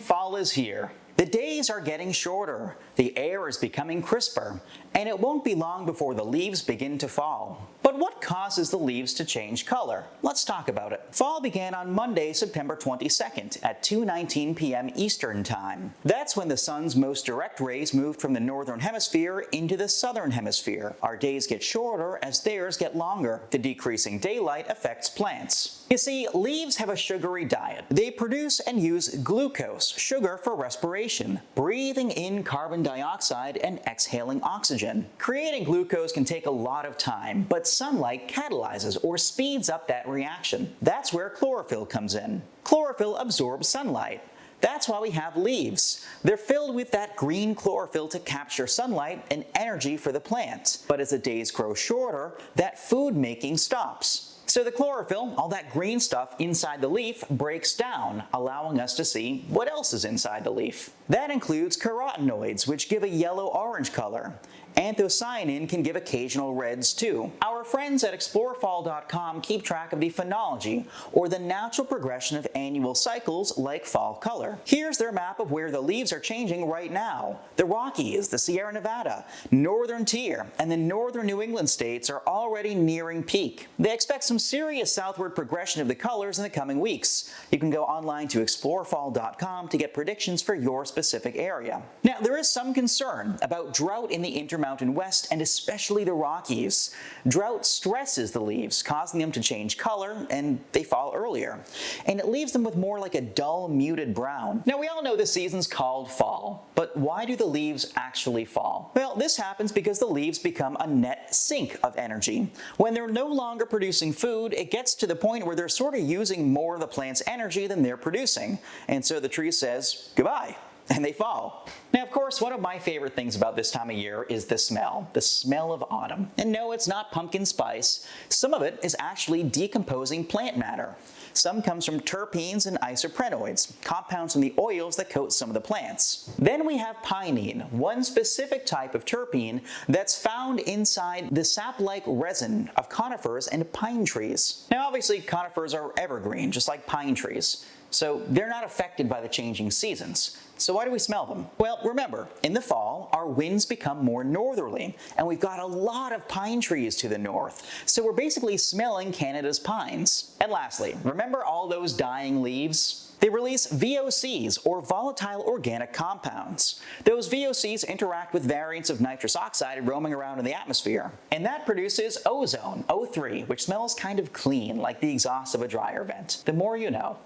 fall is here. The days are getting shorter, the air is becoming crisper, and it won't be long before the leaves begin to fall. But what causes the leaves to change color? Let's talk about it. Fall began on Monday, September 22nd at 2:19 p.m. Eastern Time. That's when the sun's most direct rays moved from the northern hemisphere into the southern hemisphere. Our days get shorter as theirs get longer. The decreasing daylight affects plants. You see, leaves have a sugary diet. They produce and use glucose, sugar for respiration, breathing in carbon dioxide and exhaling oxygen. Creating glucose can take a lot of time, but sunlight catalyzes or speeds up that reaction. That's where chlorophyll comes in. Chlorophyll absorbs sunlight. That's why we have leaves. They're filled with that green chlorophyll to capture sunlight and energy for the plant. But as the days grow shorter, that food making stops. So the chlorophyll, all that green stuff inside the leaf, breaks down, allowing us to see what else is inside the leaf. That includes carotenoids, which give a yellow-orange color. Anthocyanin can give occasional reds too. Our friends at explorefall.com keep track of the phenology, or the natural progression of annual cycles like fall color. Here's their map of where the leaves are changing right now. The Rockies, the Sierra Nevada, northern tier, and the northern New England states are already nearing peak. They expect some serious southward progression of the colors in the coming weeks. You can go online to explorefall.com to get predictions for your specific area. Now, there is some concern about drought in the Intermountain West and especially the Rockies. Drought stresses the leaves, causing them to change color, and they fall earlier. And it leaves them with more like a dull, muted brown. Now, we all know the season's called fall, but why do the leaves actually fall? Well, this happens because the leaves become a net sink of energy. When they're no longer producing food, it gets to the point where they're sort of using more of the plant's energy than they're producing. And so the tree says, goodbye. And they fall. Now, of course, one of my favorite things about this time of year is the smell of autumn. And no, it's not pumpkin spice. Some of it is actually decomposing plant matter. Some comes from terpenes and isoprenoids, compounds from the oils that coat some of the plants. Then we have pinene, one specific type of terpene that's found inside the sap-like resin of conifers and pine trees. Now, obviously, conifers are evergreen, just like pine trees. So they're not affected by the changing seasons. So why do we smell them? Well, remember, in the fall, our winds become more northerly, and we've got a lot of pine trees to the north. So we're basically smelling Canada's pines. And lastly, remember all those dying leaves? They release VOCs, or volatile organic compounds. Those VOCs interact with variants of nitrous oxide roaming around in the atmosphere. And that produces ozone, O3, which smells kind of clean, like the exhaust of a dryer vent. The more you know.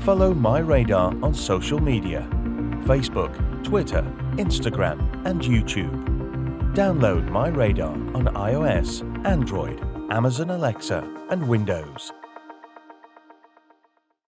Follow MyRadar on social media: Facebook, Twitter, Instagram, and YouTube. Download MyRadar on iOS, Android, Amazon Alexa, and Windows.